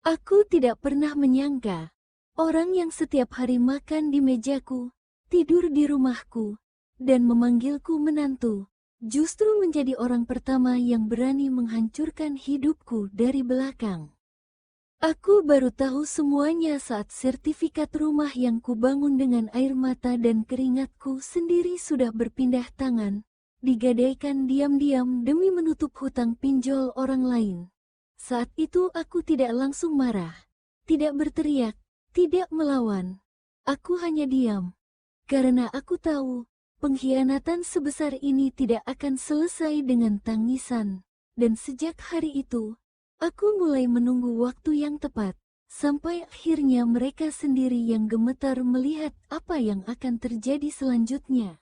Aku tidak pernah menyangka, orang yang setiap hari makan di mejaku, tidur di rumahku, dan memanggilku menantu, justru menjadi orang pertama yang berani menghancurkan hidupku dari belakang. Aku baru tahu semuanya saat sertifikat rumah yang kubangun dengan air mata dan keringatku sendiri sudah berpindah tangan, digadaikan diam-diam demi menutup hutang pinjol orang lain. Saat itu aku tidak langsung marah, tidak berteriak, tidak melawan. Aku hanya diam, karena aku tahu, pengkhianatan sebesar ini tidak akan selesai dengan tangisan. Dan sejak hari itu, aku mulai menunggu waktu yang tepat, sampai akhirnya mereka sendiri yang gemetar melihat apa yang akan terjadi selanjutnya.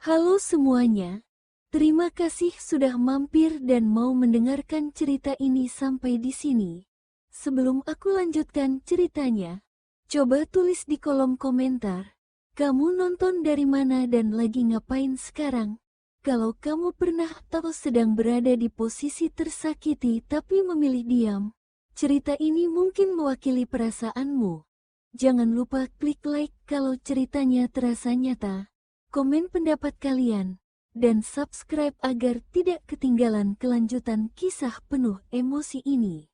Halo semuanya, terima kasih sudah mampir dan mau mendengarkan cerita ini sampai di sini. Sebelum aku lanjutkan ceritanya, coba tulis di kolom komentar, kamu nonton dari mana dan lagi ngapain sekarang? Kalau kamu pernah atau sedang berada di posisi tersakiti tapi memilih diam, cerita ini mungkin mewakili perasaanmu. Jangan lupa klik like kalau ceritanya terasa nyata, komen pendapat kalian, dan subscribe agar tidak ketinggalan kelanjutan kisah penuh emosi ini.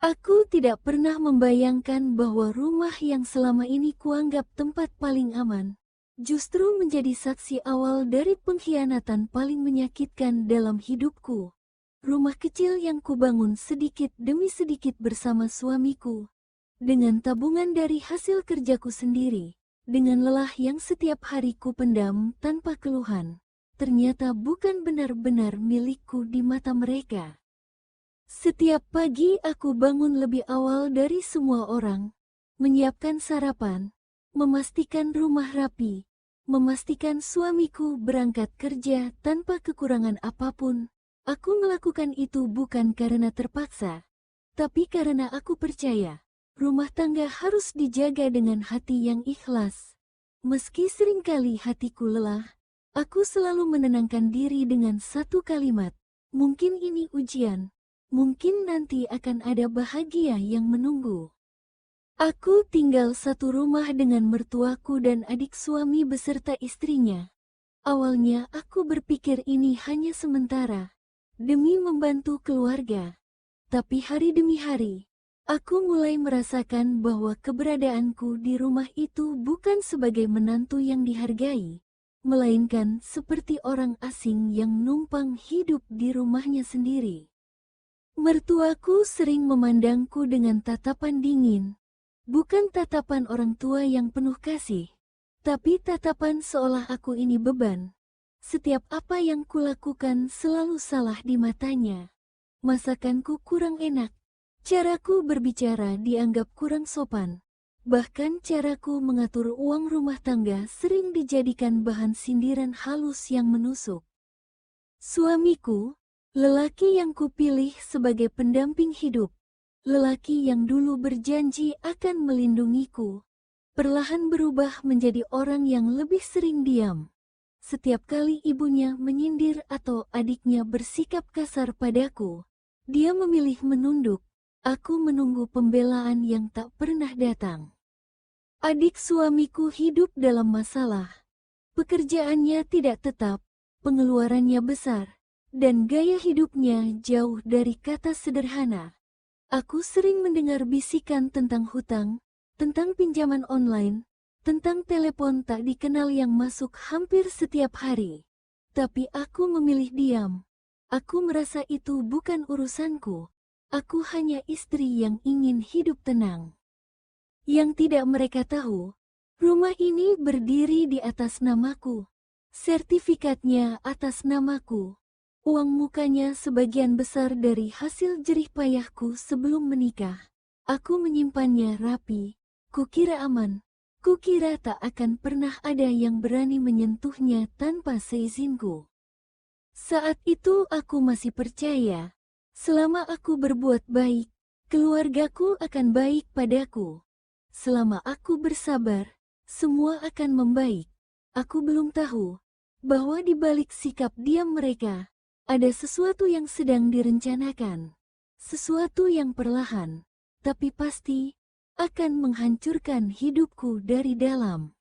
Aku tidak pernah membayangkan bahwa rumah yang selama ini kuanggap tempat paling aman, justru menjadi saksi awal dari pengkhianatan paling menyakitkan dalam hidupku. Rumah kecil yang kubangun sedikit demi sedikit bersama suamiku, dengan tabungan dari hasil kerjaku sendiri, dengan lelah yang setiap hari ku pendam tanpa keluhan, ternyata bukan benar-benar milikku di mata mereka. Setiap pagi aku bangun lebih awal dari semua orang, menyiapkan sarapan, memastikan rumah rapi, memastikan suamiku berangkat kerja tanpa kekurangan apapun. Aku melakukan itu bukan karena terpaksa, tapi karena aku percaya, rumah tangga harus dijaga dengan hati yang ikhlas. Meski seringkali hatiku lelah, aku selalu menenangkan diri dengan satu kalimat, mungkin ini ujian, mungkin nanti akan ada bahagia yang menunggu. Aku tinggal satu rumah dengan mertuaku dan adik suami beserta istrinya. Awalnya aku berpikir ini hanya sementara, demi membantu keluarga. Tapi hari demi hari, aku mulai merasakan bahwa keberadaanku di rumah itu bukan sebagai menantu yang dihargai, melainkan seperti orang asing yang numpang hidup di rumahnya sendiri. Mertuaku sering memandangku dengan tatapan dingin. Bukan tatapan orang tua yang penuh kasih, tapi tatapan seolah aku ini beban. Setiap apa yang kulakukan selalu salah di matanya. Masakanku kurang enak, caraku berbicara dianggap kurang sopan. Bahkan caraku mengatur uang rumah tangga sering dijadikan bahan sindiran halus yang menusuk. Suamiku, lelaki yang kupilih sebagai pendamping hidup, lelaki yang dulu berjanji akan melindungiku, perlahan berubah menjadi orang yang lebih sering diam. Setiap kali ibunya menyindir atau adiknya bersikap kasar padaku, dia memilih menunduk. Aku menunggu pembelaan yang tak pernah datang. Adik suamiku hidup dalam masalah. Pekerjaannya tidak tetap, pengeluarannya besar, dan gaya hidupnya jauh dari kata sederhana. Aku sering mendengar bisikan tentang hutang, tentang pinjaman online, tentang telepon tak dikenal yang masuk hampir setiap hari. Tapi aku memilih diam. Aku merasa itu bukan urusanku. Aku hanya istri yang ingin hidup tenang. Yang tidak mereka tahu, rumah ini berdiri di atas namaku. Sertifikatnya atas namaku. Uang mukanya sebagian besar dari hasil jerih payahku sebelum menikah. Aku menyimpannya rapi. Kukira aman. Kukira tak akan pernah ada yang berani menyentuhnya tanpa seizinku. Saat itu aku masih percaya, selama aku berbuat baik, keluargaku akan baik padaku. Selama aku bersabar, semua akan membaik. Aku belum tahu bahwa di balik sikap diam mereka, ada sesuatu yang sedang direncanakan. sesuatu yang perlahan, tapi pasti, akan menghancurkan hidupku dari dalam.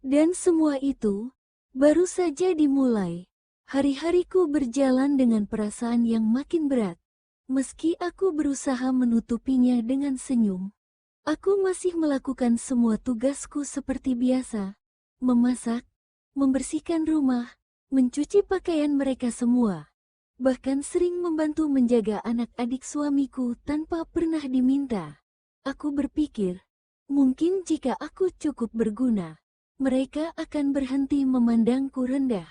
Dan semua itu, baru saja dimulai. Hari-hariku berjalan dengan perasaan yang makin berat. Meski aku berusaha menutupinya dengan senyum, aku masih melakukan semua tugasku seperti biasa. Memasak, membersihkan rumah, mencuci pakaian mereka semua. Bahkan sering membantu menjaga anak-adik suamiku tanpa pernah diminta. Aku berpikir, mungkin jika aku cukup berguna, mereka akan berhenti memandangku rendah.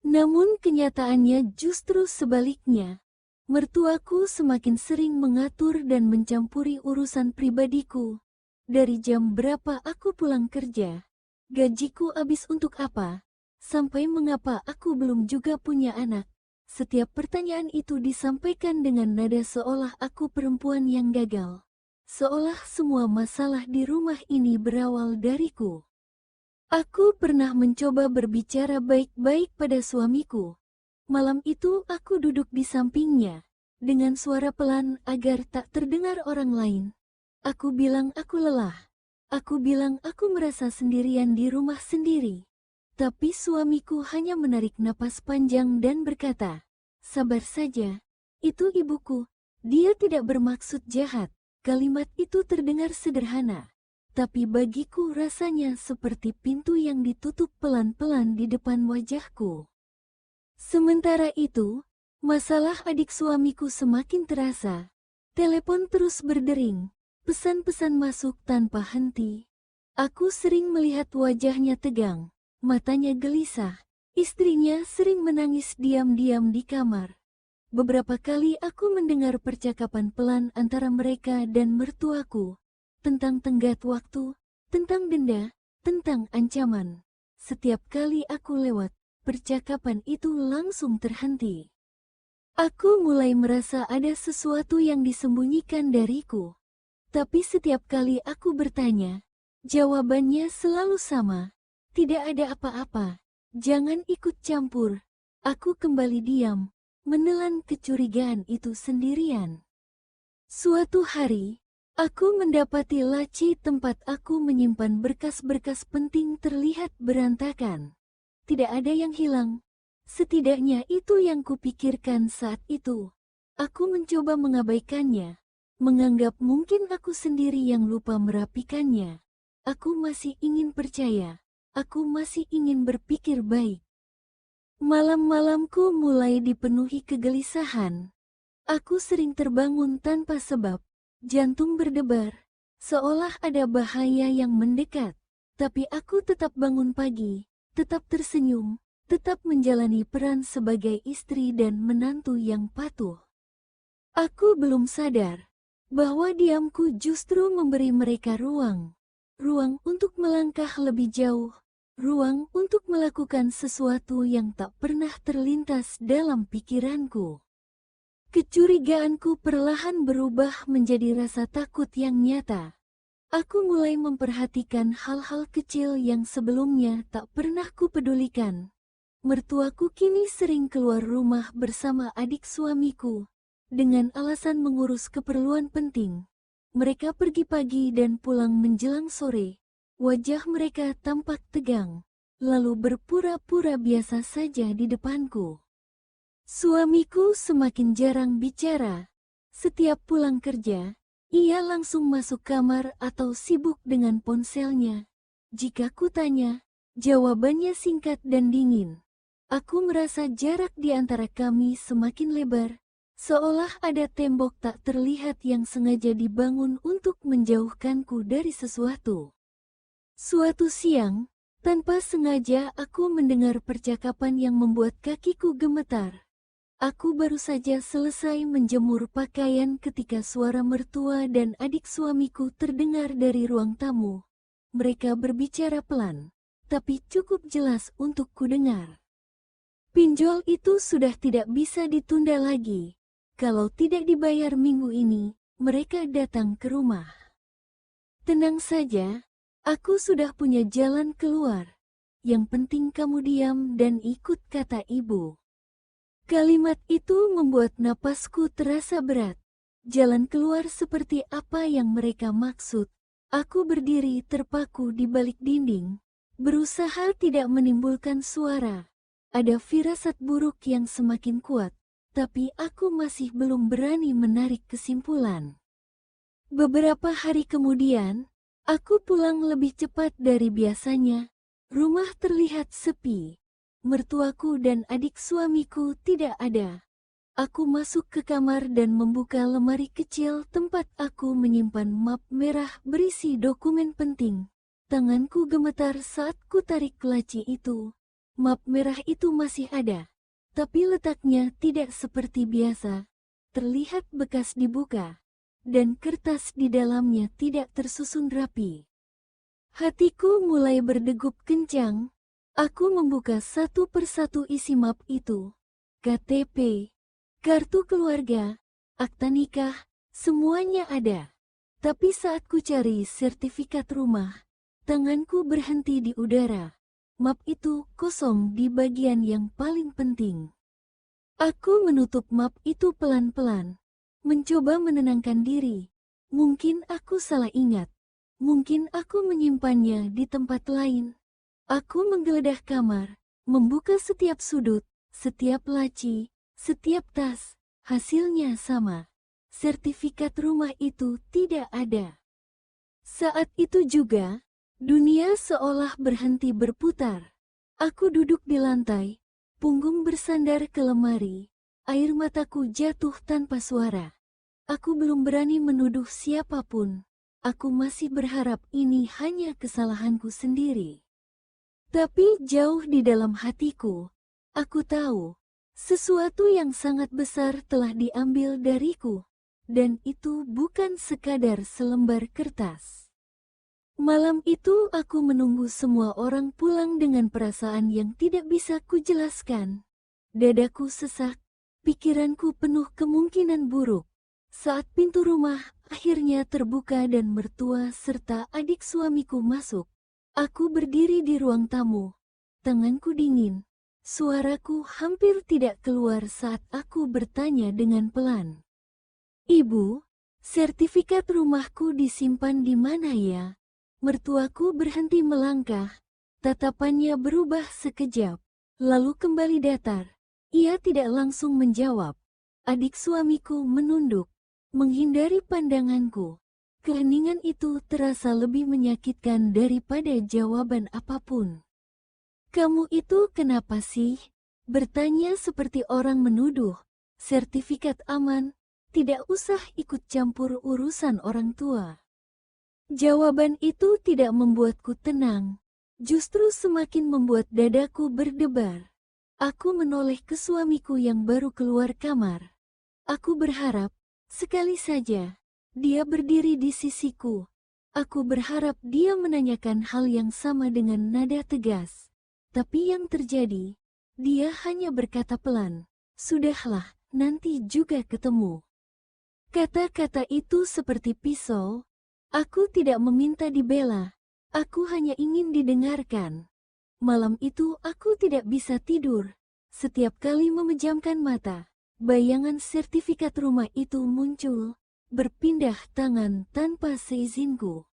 Namun kenyataannya justru sebaliknya. Mertuaku semakin sering mengatur dan mencampuri urusan pribadiku. Dari jam berapa aku pulang kerja, gajiku habis untuk apa, sampai mengapa aku belum juga punya anak. Setiap pertanyaan itu disampaikan dengan nada seolah aku perempuan yang gagal. Seolah semua masalah di rumah ini berawal dariku. Aku pernah mencoba berbicara baik-baik pada suamiku. Malam itu aku duduk di sampingnya, dengan suara pelan agar tak terdengar orang lain. Aku bilang aku lelah. Aku bilang aku merasa sendirian di rumah sendiri. Tapi suamiku hanya menarik napas panjang dan berkata, "Sabar saja, itu ibuku. Dia tidak bermaksud jahat." Kalimat itu terdengar sederhana. Tapi bagiku rasanya seperti pintu yang ditutup pelan-pelan di depan wajahku. Sementara itu, masalah adik suamiku semakin terasa. Telepon terus berdering, pesan-pesan masuk tanpa henti. Aku sering melihat wajahnya tegang, matanya gelisah. Istrinya sering menangis diam-diam di kamar. Beberapa kali aku mendengar percakapan pelan antara mereka dan mertuaku. Tentang tenggat waktu, tentang denda, tentang ancaman. Setiap kali aku lewat, percakapan itu langsung terhenti. Aku mulai merasa ada sesuatu yang disembunyikan dariku. Tapi setiap kali aku bertanya, jawabannya selalu sama. Tidak ada apa-apa, jangan ikut campur. Aku kembali diam, menelan kecurigaan itu sendirian. Suatu hari, aku mendapati laci tempat aku menyimpan berkas-berkas penting terlihat berantakan. Tidak ada yang hilang. Setidaknya itu yang kupikirkan saat itu. Aku mencoba mengabaikannya, menganggap mungkin aku sendiri yang lupa merapikannya. Aku masih ingin percaya, aku masih ingin berpikir baik. Malam-malamku mulai dipenuhi kegelisahan. Aku sering terbangun tanpa sebab. Jantung berdebar, seolah ada bahaya yang mendekat. Tapi aku tetap bangun pagi, tetap tersenyum, tetap menjalani peran sebagai istri dan menantu yang patuh. Aku belum sadar bahwa diamku justru memberi mereka ruang. Ruang untuk melangkah lebih jauh, ruang untuk melakukan sesuatu yang tak pernah terlintas dalam pikiranku. Kecurigaanku perlahan berubah menjadi rasa takut yang nyata. Aku mulai memperhatikan hal-hal kecil yang sebelumnya tak pernah kupedulikan. Mertuaku kini sering keluar rumah bersama adik suamiku, dengan alasan mengurus keperluan penting. Mereka pergi pagi dan pulang menjelang sore. Wajah mereka tampak tegang, lalu berpura-pura biasa saja di depanku. Suamiku semakin jarang bicara. Setiap pulang kerja, ia langsung masuk kamar atau sibuk dengan ponselnya. Jika kutanya, jawabannya singkat dan dingin. Aku merasa jarak di antara kami semakin lebar, seolah ada tembok tak terlihat yang sengaja dibangun untuk menjauhkanku dari sesuatu. Suatu siang, tanpa sengaja aku mendengar percakapan yang membuat kakiku gemetar. Aku baru saja selesai menjemur pakaian ketika suara mertua dan adik suamiku terdengar dari ruang tamu. Mereka berbicara pelan, tapi cukup jelas untuk kudengar. Pinjol itu sudah tidak bisa ditunda lagi. Kalau tidak dibayar minggu ini, mereka datang ke rumah. Tenang saja, aku sudah punya jalan keluar. Yang penting kamu diam dan ikut kata ibu. Kalimat itu membuat napasku terasa berat. Jalan keluar seperti apa yang mereka maksud? Aku berdiri terpaku di balik dinding, berusaha tidak menimbulkan suara. Ada firasat buruk yang semakin kuat, tapi aku masih belum berani menarik kesimpulan. Beberapa hari kemudian, aku pulang lebih cepat dari biasanya. Rumah terlihat sepi. Mertuaku dan adik suamiku tidak ada. Aku masuk ke kamar dan membuka lemari kecil tempat aku menyimpan map merah berisi dokumen penting. Tanganku gemetar saat ku tarik laci itu. Map merah itu masih ada, tapi letaknya tidak seperti biasa. Terlihat bekas dibuka, dan kertas di dalamnya tidak tersusun rapi. Hatiku mulai berdegup kencang. Aku membuka satu persatu isi map itu. KTP, kartu keluarga, akta nikah, semuanya ada. Tapi saat ku cari sertifikat rumah, tanganku berhenti di udara. Map itu kosong di bagian yang paling penting. Aku menutup map itu pelan-pelan, mencoba menenangkan diri. Mungkin aku salah ingat. Mungkin aku menyimpannya di tempat lain. Aku menggeledah kamar, membuka setiap sudut, setiap laci, setiap tas. Hasilnya sama. Sertifikat rumah itu tidak ada. Saat itu juga, dunia seolah berhenti berputar. Aku duduk di lantai, punggung bersandar ke lemari. Air mataku jatuh tanpa suara. Aku belum berani menuduh siapapun. Aku masih berharap ini hanya kesalahanku sendiri. Tapi jauh di dalam hatiku, aku tahu sesuatu yang sangat besar telah diambil dariku, dan itu bukan sekadar selembar kertas. Malam itu aku menunggu semua orang pulang dengan perasaan yang tidak bisa kujelaskan. Dadaku sesak, pikiranku penuh kemungkinan buruk. Saat pintu rumah akhirnya terbuka dan mertua serta adik suamiku masuk, aku berdiri di ruang tamu. Tanganku dingin. Suaraku hampir tidak keluar saat aku bertanya dengan pelan. "Ibu, sertifikat rumahku disimpan di mana ya?" Mertuaku berhenti melangkah. Tatapannya berubah sekejap, lalu kembali datar. Ia tidak langsung menjawab. Adik suamiku menunduk, menghindari pandanganku. Keheningan itu terasa lebih menyakitkan daripada jawaban apapun. "Kamu itu kenapa sih?" Bertanya seperti orang menuduh. "Sertifikat aman, tidak usah ikut campur urusan orang tua." Jawaban itu tidak membuatku tenang, justru semakin membuat dadaku berdebar. Aku menoleh ke suamiku yang baru keluar kamar. Aku berharap, sekali saja, dia berdiri di sisiku. Aku berharap dia menanyakan hal yang sama dengan nada tegas. Tapi yang terjadi, dia hanya berkata pelan, "Sudahlah, nanti juga ketemu." Kata-kata itu seperti pisau. Aku tidak meminta dibela, aku hanya ingin didengarkan. Malam itu aku tidak bisa tidur. Setiap kali memejamkan mata, bayangan sertifikat rumah itu muncul, berpindah tangan tanpa seizinku.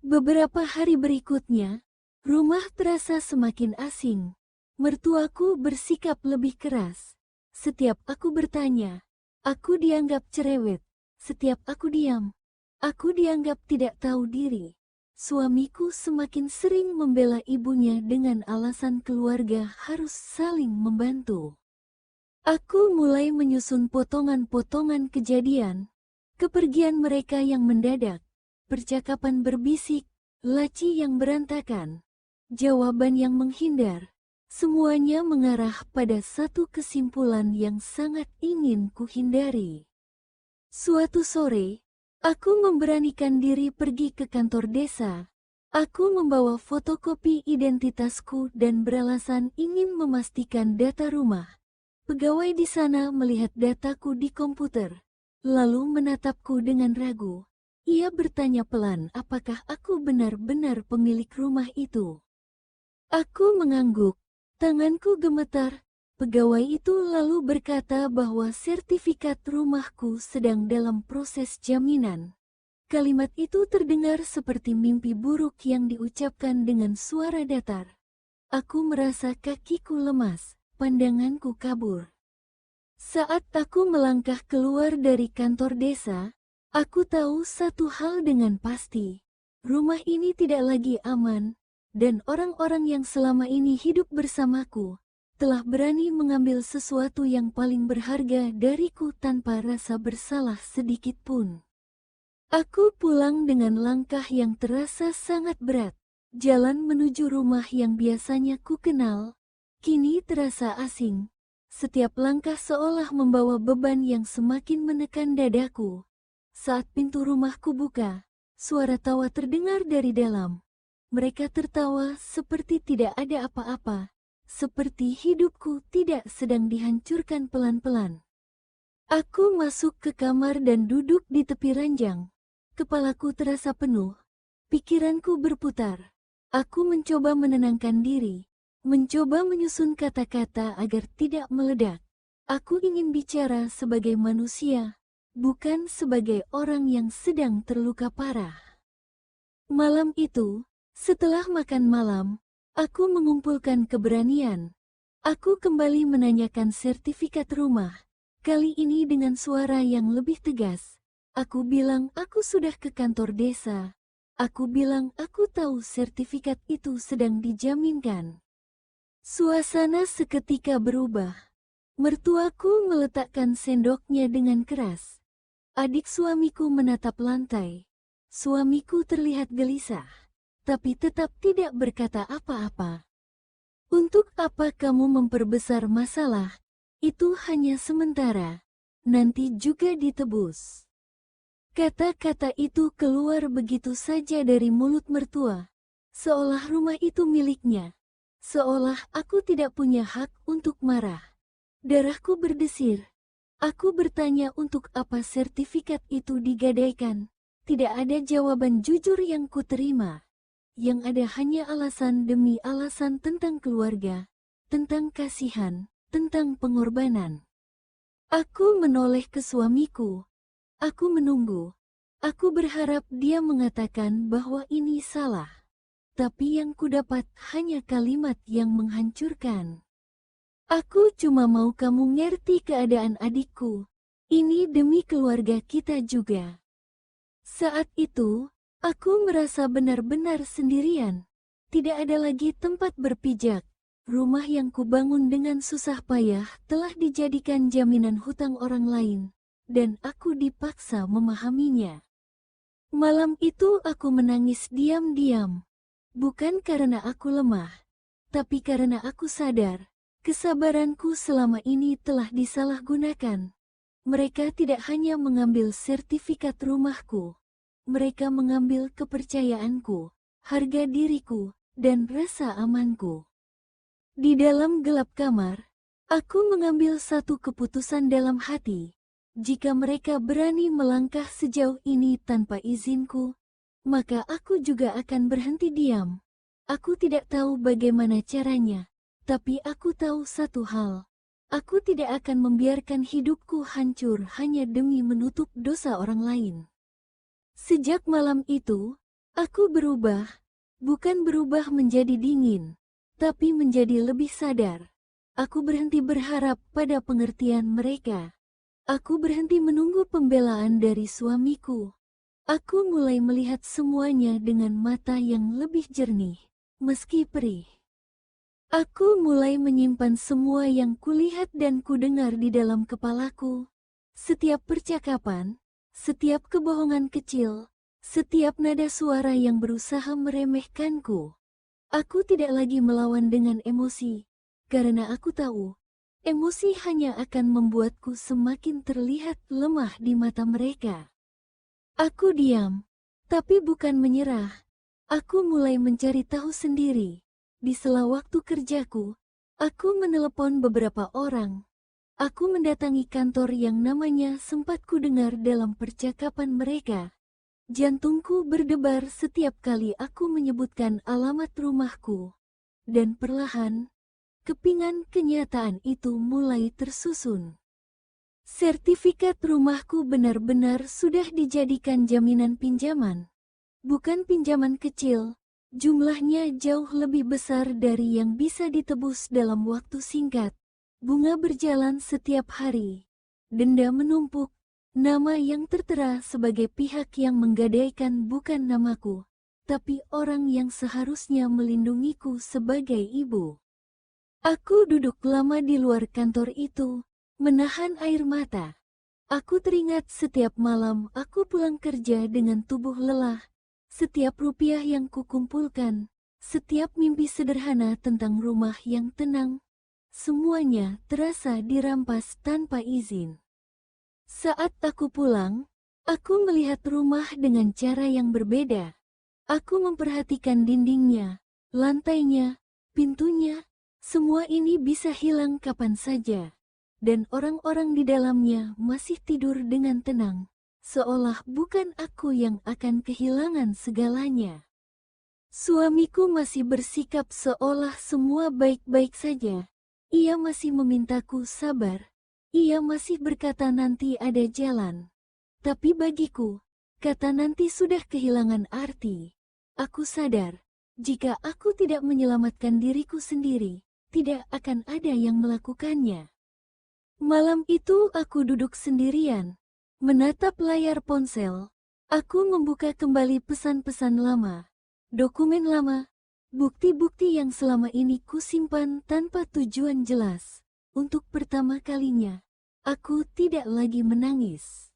Beberapa hari berikutnya, rumah terasa semakin asing. Mertuaku bersikap lebih keras. Setiap aku bertanya, aku dianggap cerewet. Setiap aku diam, aku dianggap tidak tahu diri. Suamiku semakin sering membela ibunya dengan alasan keluarga harus saling membantu. Aku mulai menyusun potongan-potongan kejadian, kepergian mereka yang mendadak, percakapan berbisik, laci yang berantakan, jawaban yang menghindar. Semuanya mengarah pada satu kesimpulan yang sangat ingin kuhindari. Suatu sore, aku memberanikan diri pergi ke kantor desa. Aku membawa fotokopi identitasku dan beralasan ingin memastikan data rumah. Pegawai di sana melihat dataku di komputer, lalu menatapku dengan ragu. Ia bertanya pelan apakah aku benar-benar pemilik rumah itu. Aku mengangguk, tanganku gemetar, Pegawai itu lalu berkata bahwa sertifikat rumahku sedang dalam proses jaminan. Kalimat itu terdengar seperti mimpi buruk yang diucapkan dengan suara datar. Aku merasa kakiku lemas, pandanganku kabur. Saat aku melangkah keluar dari kantor desa, aku tahu satu hal dengan pasti. Rumah ini tidak lagi aman, dan orang-orang yang selama ini hidup bersamaku telah berani mengambil sesuatu yang paling berharga dariku tanpa rasa bersalah sedikit pun. Aku pulang dengan langkah yang terasa sangat berat. Jalan menuju rumah yang biasanya ku kenal, kini terasa asing. Setiap langkah seolah membawa beban yang semakin menekan dadaku. Saat pintu rumahku buka, suara tawa terdengar dari dalam. Mereka tertawa seperti tidak ada apa-apa. Seperti hidupku tidak sedang dihancurkan pelan-pelan. Aku masuk ke kamar dan duduk di tepi ranjang. Kepalaku terasa penuh. Pikiranku berputar. Aku mencoba menenangkan diri. Mencoba menyusun kata-kata agar tidak meledak. Aku ingin bicara sebagai manusia, bukan sebagai orang yang sedang terluka parah. Malam itu, setelah makan malam, aku mengumpulkan keberanian. Aku kembali menanyakan sertifikat rumah, kali ini dengan suara yang lebih tegas. Aku bilang aku sudah ke kantor desa. Aku bilang aku tahu sertifikat itu sedang dijaminkan. Suasana seketika berubah. Mertuaku meletakkan sendoknya dengan keras. Adik suamiku menatap lantai. Suamiku terlihat gelisah, tapi tetap tidak berkata apa-apa. Untuk apa kamu memperbesar masalah? Itu hanya sementara. Nanti juga ditebus. Kata-kata itu keluar begitu saja dari mulut mertua. Seolah rumah itu miliknya. Seolah aku tidak punya hak untuk marah. Darahku berdesir. Aku bertanya untuk apa sertifikat itu digadaikan. Tidak ada jawaban jujur yang kuterima. Yang ada hanya alasan demi alasan tentang keluarga, tentang kasihan, tentang pengorbanan. Aku menoleh ke suamiku. Aku menunggu. Aku berharap dia mengatakan bahwa ini salah. Tapi yang kudapat hanya kalimat yang menghancurkan. Aku cuma mau kamu ngerti keadaan adikku. Ini demi keluarga kita juga. Saat itu, aku merasa benar-benar sendirian. Tidak ada lagi tempat berpijak. Rumah yang kubangun dengan susah payah telah dijadikan jaminan hutang orang lain, dan aku dipaksa memahaminya. Malam itu aku menangis diam-diam. Bukan karena aku lemah, tapi karena aku sadar, kesabaranku selama ini telah disalahgunakan. Mereka tidak hanya mengambil sertifikat rumahku, mereka mengambil kepercayaanku, harga diriku, dan rasa amanku. Di dalam gelap kamar, aku mengambil satu keputusan dalam hati. Jika mereka berani melangkah sejauh ini tanpa izinku, maka aku juga akan berhenti diam. Aku tidak tahu bagaimana caranya, tapi aku tahu satu hal. Aku tidak akan membiarkan hidupku hancur hanya demi menutup dosa orang lain. Sejak malam itu, aku berubah, bukan berubah menjadi dingin, tapi menjadi lebih sadar. Aku berhenti berharap pada pengertian mereka. Aku berhenti menunggu pembelaan dari suamiku. Aku mulai melihat semuanya dengan mata yang lebih jernih, meski perih. Aku mulai menyimpan semua yang kulihat dan kudengar di dalam kepalaku. Setiap percakapan, setiap kebohongan kecil, setiap nada suara yang berusaha meremehkanku. Aku tidak lagi melawan dengan emosi, karena aku tahu, emosi hanya akan membuatku semakin terlihat lemah di mata mereka. Aku diam, tapi bukan menyerah. Aku mulai mencari tahu sendiri. Di sela waktu kerjaku, aku menelepon beberapa orang. Aku mendatangi kantor yang namanya sempat kudengar dalam percakapan mereka. Jantungku berdebar setiap kali aku menyebutkan alamat rumahku. Dan perlahan, kepingan kenyataan itu mulai tersusun. Sertifikat rumahku benar-benar sudah dijadikan jaminan pinjaman. Bukan pinjaman kecil, jumlahnya jauh lebih besar dari yang bisa ditebus dalam waktu singkat. Bunga berjalan setiap hari. Denda menumpuk. Nama yang tertera sebagai pihak yang menggadaikan bukan namaku, tapi orang yang seharusnya melindungiku sebagai ibu. Aku duduk lama di luar kantor itu, menahan air mata. Aku teringat setiap malam aku pulang kerja dengan tubuh lelah. Setiap rupiah yang kukumpulkan, setiap mimpi sederhana tentang rumah yang tenang, semuanya terasa dirampas tanpa izin. Saat aku pulang, aku melihat rumah dengan cara yang berbeda. Aku memperhatikan dindingnya, lantainya, pintunya. Semua ini bisa hilang kapan saja. Dan orang-orang di dalamnya masih tidur dengan tenang, seolah bukan aku yang akan kehilangan segalanya. Suamiku masih bersikap seolah semua baik-baik saja. Ia masih memintaku sabar. Ia masih berkata nanti ada jalan. Tapi bagiku, kata nanti sudah kehilangan arti. Aku sadar, jika aku tidak menyelamatkan diriku sendiri, tidak akan ada yang melakukannya. Malam itu aku duduk sendirian, menatap layar ponsel. Aku membuka kembali pesan-pesan lama, dokumen lama, bukti-bukti yang selama ini kusimpan tanpa tujuan jelas. Untuk pertama kalinya, aku tidak lagi menangis.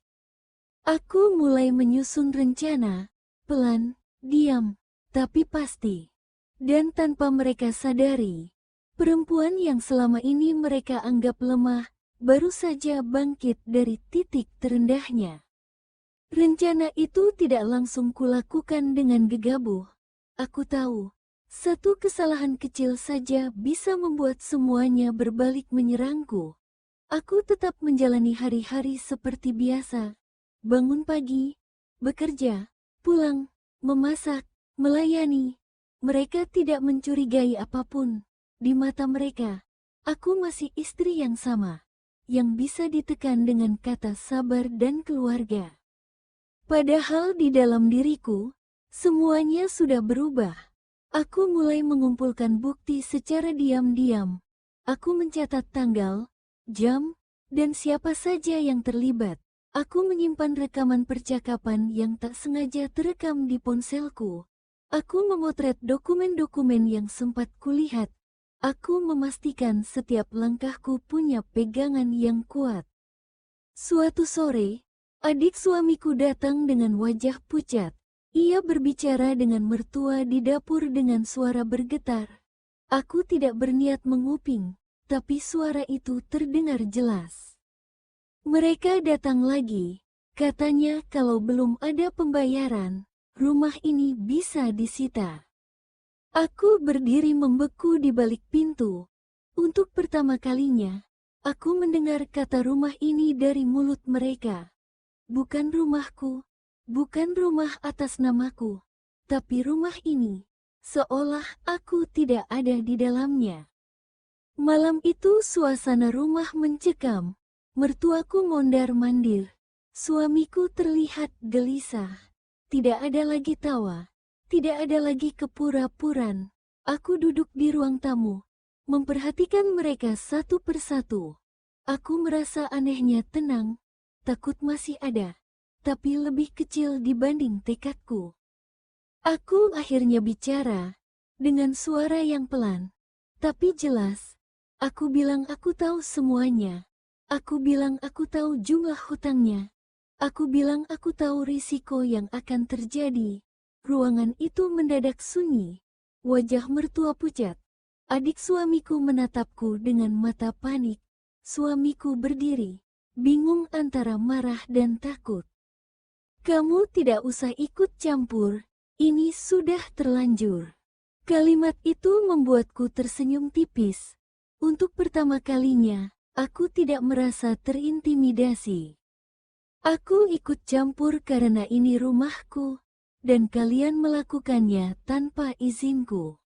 Aku mulai menyusun rencana, pelan, diam, tapi pasti. Dan tanpa mereka sadari, perempuan yang selama ini mereka anggap lemah, baru saja bangkit dari titik terendahnya. Rencana itu tidak langsung kulakukan dengan gegabah. Aku tahu, satu kesalahan kecil saja bisa membuat semuanya berbalik menyerangku. Aku tetap menjalani hari-hari seperti biasa. Bangun pagi, bekerja, pulang, memasak, melayani. Mereka tidak mencurigai apapun. Di mata mereka, aku masih istri yang sama, yang bisa ditekan dengan kata sabar dan keluarga. Padahal di dalam diriku, semuanya sudah berubah. Aku mulai mengumpulkan bukti secara diam-diam. Aku mencatat tanggal, jam, dan siapa saja yang terlibat. Aku menyimpan rekaman percakapan yang tak sengaja terekam di ponselku. Aku memotret dokumen-dokumen yang sempat kulihat. Aku memastikan setiap langkahku punya pegangan yang kuat. Suatu sore, adik suamiku datang dengan wajah pucat. Ia berbicara dengan mertua di dapur dengan suara bergetar. Aku tidak berniat menguping, tapi suara itu terdengar jelas. Mereka datang lagi, katanya kalau belum ada pembayaran, rumah ini bisa disita. Aku berdiri membeku di balik pintu. Untuk pertama kalinya, aku mendengar kata rumah ini dari mulut mereka. Bukan rumahku. Bukan rumah atas namaku, tapi rumah ini, seolah aku tidak ada di dalamnya. Malam itu suasana rumah mencekam, mertuaku mondar-mandir, suamiku terlihat gelisah. Tidak ada lagi tawa, tidak ada lagi kepura-puran. Aku duduk di ruang tamu, memperhatikan mereka satu persatu. Aku merasa anehnya tenang, takut masih ada, tapi lebih kecil dibanding tekadku. Aku akhirnya bicara, dengan suara yang pelan, tapi jelas. Aku bilang aku tahu semuanya. Aku bilang aku tahu jumlah hutangnya. Aku bilang aku tahu risiko yang akan terjadi. Ruangan itu mendadak sunyi. Wajah mertua pucat. Adik suamiku menatapku dengan mata panik. Suamiku berdiri, bingung antara marah dan takut. Kamu tidak usah ikut campur, ini sudah terlanjur. Kalimat itu membuatku tersenyum tipis. Untuk pertama kalinya, aku tidak merasa terintimidasi. Aku ikut campur karena ini rumahku, dan kalian melakukannya tanpa izinku.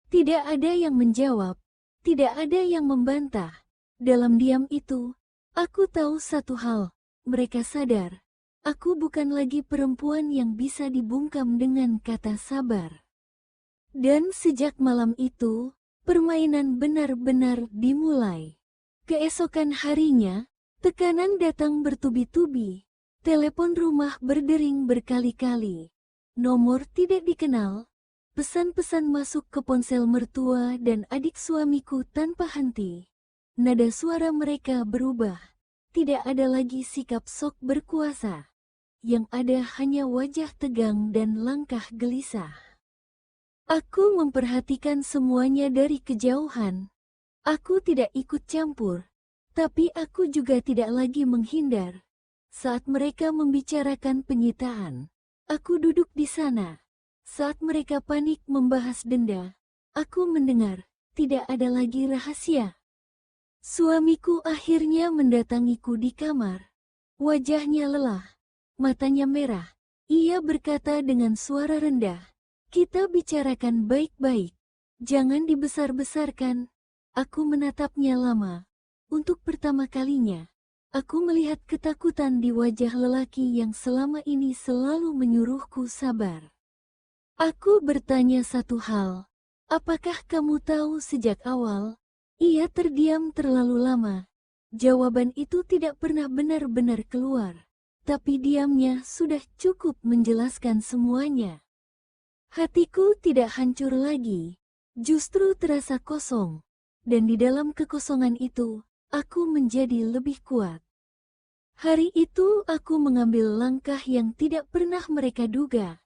Tidak ada yang menjawab, Tidak ada yang membantah. Dalam diam itu, aku tahu satu hal. Mereka sadar, aku bukan lagi perempuan yang bisa dibungkam dengan kata sabar. Dan sejak malam itu, permainan benar-benar dimulai. Keesokan harinya, tekanan datang bertubi-tubi. Telepon rumah berdering berkali-kali. Nomor tidak dikenal. Pesan-pesan masuk ke ponsel mertua dan adik suamiku tanpa henti. Nada suara mereka berubah. Tidak ada lagi sikap sok berkuasa. Yang ada hanya wajah tegang dan langkah gelisah. Aku memperhatikan semuanya dari kejauhan. Aku tidak ikut campur, tapi aku juga tidak lagi menghindar. Saat mereka membicarakan penyitaan, aku duduk di sana. Saat mereka panik membahas denda, aku mendengar, tidak ada lagi rahasia. Suamiku akhirnya mendatangiku di kamar. Wajahnya lelah, matanya merah. Ia berkata dengan suara rendah, "Kita bicarakan baik-baik, jangan dibesar-besarkan." Aku menatapnya lama. Untuk pertama kalinya, aku melihat ketakutan di wajah lelaki yang selama ini selalu menyuruhku sabar. Aku bertanya satu hal, apakah kamu tahu sejak awal? Ia terdiam terlalu lama. Jawaban itu tidak pernah benar-benar keluar, tapi diamnya sudah cukup menjelaskan semuanya. Hatiku tidak hancur lagi, justru terasa kosong, dan di dalam kekosongan itu, aku menjadi lebih kuat. Hari itu aku mengambil langkah yang tidak pernah mereka duga.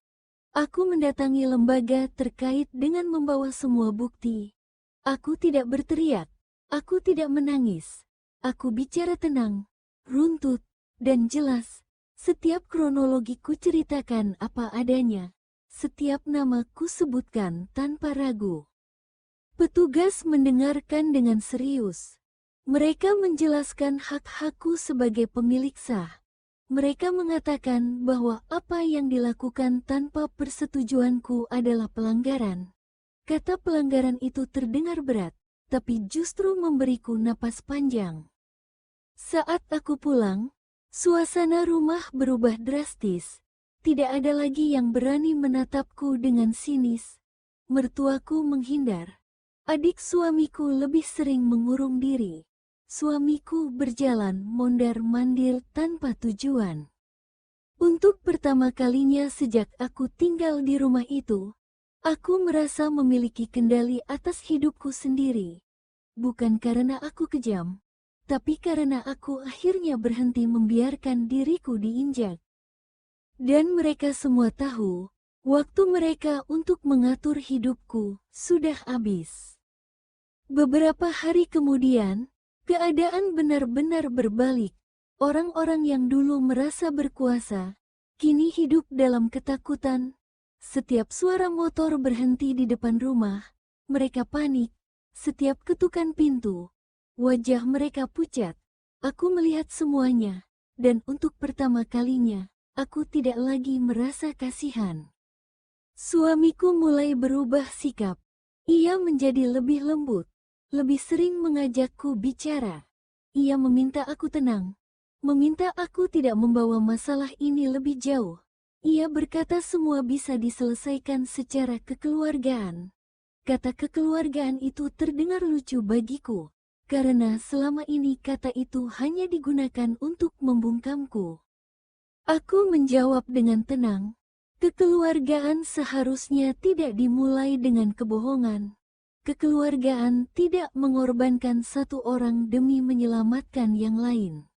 Aku mendatangi lembaga terkait dengan membawa semua bukti. Aku tidak berteriak, aku tidak menangis. Aku bicara tenang, runtut, dan jelas. Setiap kronologi ku ceritakan apa adanya. Setiap nama ku sebutkan tanpa ragu. Petugas mendengarkan dengan serius. Mereka menjelaskan hak-hakku sebagai pemilik sah. Mereka mengatakan bahwa apa yang dilakukan tanpa persetujuanku adalah pelanggaran. Kata pelanggaran itu terdengar berat, tapi justru memberiku napas panjang. Saat aku pulang, suasana rumah berubah drastis. Tidak ada lagi yang berani menatapku dengan sinis. Mertuaku menghindar. Adik suamiku lebih sering mengurung diri. Suamiku berjalan mondar-mandir tanpa tujuan. Untuk pertama kalinya sejak aku tinggal di rumah itu, aku merasa memiliki kendali atas hidupku sendiri. Bukan karena aku kejam, tapi karena aku akhirnya berhenti membiarkan diriku diinjak. Dan mereka semua tahu, waktu mereka untuk mengatur hidupku sudah habis. Beberapa hari kemudian, keadaan benar-benar berbalik. Orang-orang yang dulu merasa berkuasa, kini hidup dalam ketakutan. Setiap suara motor berhenti di depan rumah, mereka panik. Setiap ketukan pintu, wajah mereka pucat. Aku melihat semuanya, dan untuk pertama kalinya, aku tidak lagi merasa kasihan. Suamiku mulai berubah sikap. Ia menjadi lebih lembut. Lebih sering mengajakku bicara. Ia meminta aku tenang. Meminta aku tidak membawa masalah ini lebih jauh. Ia berkata semua bisa diselesaikan secara kekeluargaan. Kata kekeluargaan itu terdengar lucu bagiku. Karena selama ini kata itu hanya digunakan untuk membungkamku. Aku menjawab dengan tenang. Kekeluargaan seharusnya tidak dimulai dengan kebohongan. Kekeluargaan tidak mengorbankan satu orang demi menyelamatkan yang lain.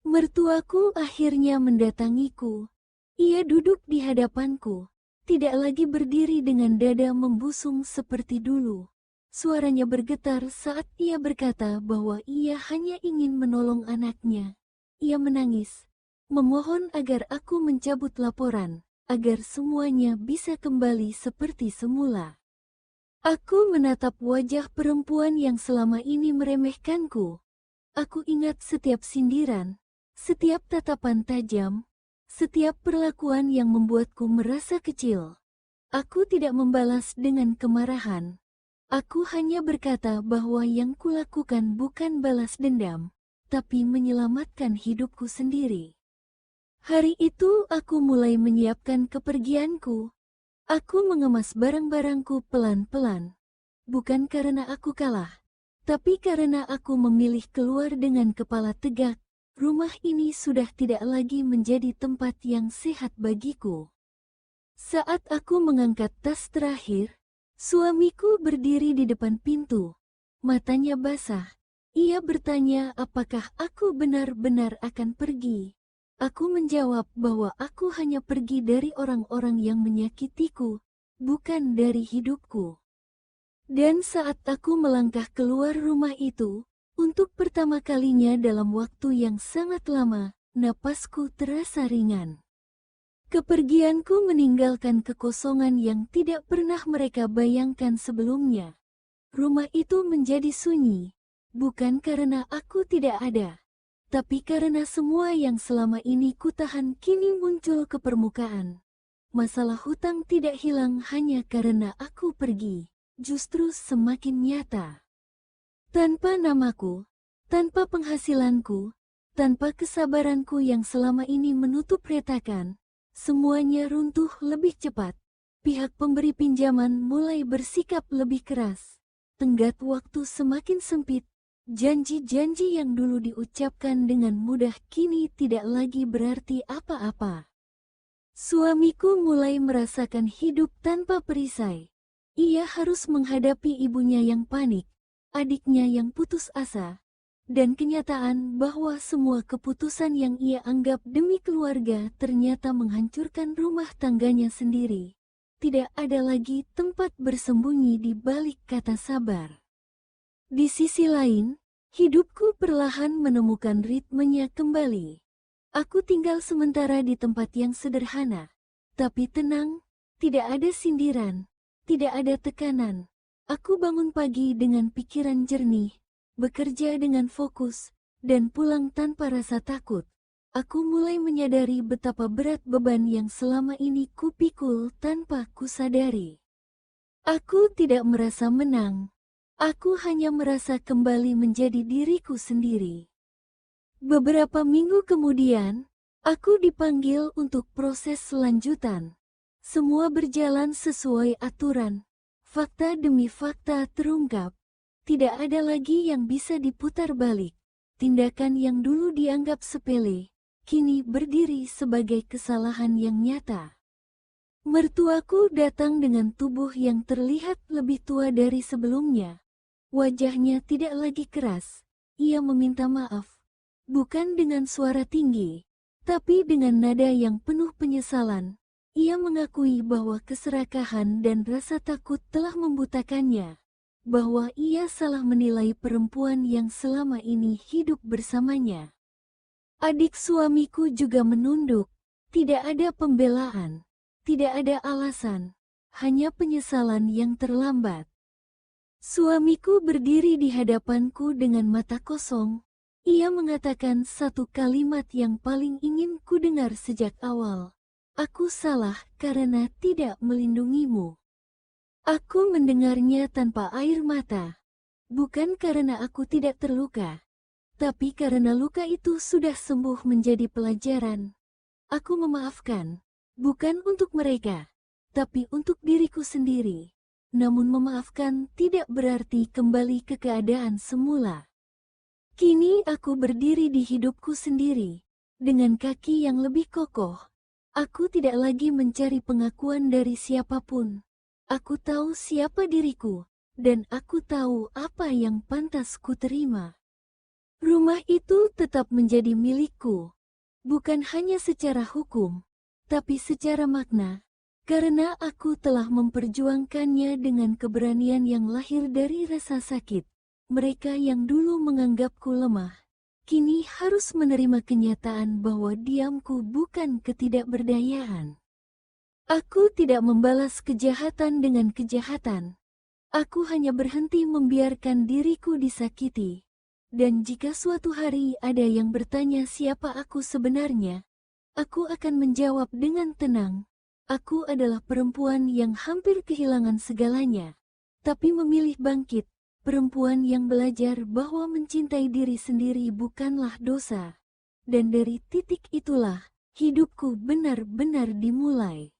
Mertuaku akhirnya mendatangiku. Ia duduk di hadapanku, tidak lagi berdiri dengan dada membusung seperti dulu. Suaranya bergetar saat ia berkata bahwa ia hanya ingin menolong anaknya. Ia menangis, memohon agar aku mencabut laporan, agar semuanya bisa kembali seperti semula. Aku menatap wajah perempuan yang selama ini meremehkanku. Aku ingat setiap sindiran, setiap tatapan tajam, setiap perlakuan yang membuatku merasa kecil. Aku tidak membalas dengan kemarahan. Aku hanya berkata bahwa yang kulakukan bukan balas dendam, tapi menyelamatkan hidupku sendiri. Hari itu aku mulai menyiapkan kepergianku. Aku mengemas barang-barangku pelan-pelan. Bukan karena aku kalah, tapi karena aku memilih keluar dengan kepala tegak. Rumah ini sudah tidak lagi menjadi tempat yang sehat bagiku. Saat aku mengangkat tas terakhir, suamiku berdiri di depan pintu. Matanya basah. Ia bertanya apakah aku benar-benar akan pergi. Aku menjawab bahwa aku hanya pergi dari orang-orang yang menyakitiku, bukan dari hidupku. Dan saat aku melangkah keluar rumah itu, untuk pertama kalinya dalam waktu yang sangat lama, napasku terasa ringan. Kepergianku meninggalkan kekosongan yang tidak pernah mereka bayangkan sebelumnya. Rumah itu menjadi sunyi, bukan karena aku tidak ada, tapi karena semua yang selama ini kutahan kini muncul ke permukaan. Masalah hutang tidak hilang hanya karena aku pergi, justru semakin nyata. Tanpa namaku, tanpa penghasilanku, tanpa kesabaranku yang selama ini menutup retakan, semuanya runtuh lebih cepat. Pihak pemberi pinjaman mulai bersikap lebih keras. Tenggat waktu semakin sempit. Janji-janji yang dulu diucapkan dengan mudah kini tidak lagi berarti apa-apa. Suamiku mulai merasakan hidup tanpa perisai. Ia harus menghadapi ibunya yang panik, adiknya yang putus asa, dan kenyataan bahwa semua keputusan yang ia anggap demi keluarga ternyata menghancurkan rumah tangganya sendiri. Tidak ada lagi tempat bersembunyi di balik kata sabar. Di sisi lain, hidupku perlahan menemukan ritmenya kembali. Aku tinggal sementara di tempat yang sederhana, tapi tenang, tidak ada sindiran, tidak ada tekanan. Aku bangun pagi dengan pikiran jernih, bekerja dengan fokus, dan pulang tanpa rasa takut. Aku mulai menyadari betapa berat beban yang selama ini kupikul tanpa kusadari. Aku tidak merasa menang. Aku hanya merasa kembali menjadi diriku sendiri. Beberapa minggu kemudian, aku dipanggil untuk proses selanjutan. Semua berjalan sesuai aturan. Fakta demi fakta terungkap. Tidak ada lagi yang bisa diputar balik. Tindakan yang dulu dianggap sepele, kini berdiri sebagai kesalahan yang nyata. Mertuaku datang dengan tubuh yang terlihat lebih tua dari sebelumnya. Wajahnya tidak lagi keras. Ia meminta maaf, bukan dengan suara tinggi, tapi dengan nada yang penuh penyesalan. Ia mengakui bahwa keserakahan dan rasa takut telah membutakannya, bahwa ia salah menilai perempuan yang selama ini hidup bersamanya. Adik suamiku juga menunduk. Tidak ada pembelaan, tidak ada alasan, hanya penyesalan yang terlambat. Suamiku berdiri di hadapanku dengan mata kosong. Ia mengatakan satu kalimat yang paling ingin ku dengar sejak awal. Aku salah karena tidak melindungimu. Aku mendengarnya tanpa air mata. Bukan karena aku tidak terluka, tapi karena luka itu sudah sembuh menjadi pelajaran. Aku memaafkan, bukan untuk mereka, tapi untuk diriku sendiri. Namun memaafkan tidak berarti kembali ke keadaan semula. Kini aku berdiri di hidupku sendiri, dengan kaki yang lebih kokoh. Aku tidak lagi mencari pengakuan dari siapapun. Aku tahu siapa diriku, dan aku tahu apa yang pantas ku terima. Rumah itu tetap menjadi milikku, bukan hanya secara hukum, tapi secara makna. Karena aku telah memperjuangkannya dengan keberanian yang lahir dari rasa sakit. Mereka yang dulu menganggapku lemah, kini harus menerima kenyataan bahwa diamku bukan ketidakberdayaan. Aku tidak membalas kejahatan dengan kejahatan. Aku hanya berhenti membiarkan diriku disakiti. Dan jika suatu hari ada yang bertanya siapa aku sebenarnya, aku akan menjawab dengan tenang. Aku adalah perempuan yang hampir kehilangan segalanya, tapi memilih bangkit. Perempuan yang belajar bahwa mencintai diri sendiri bukanlah dosa. Dan dari titik itulah, hidupku benar-benar dimulai.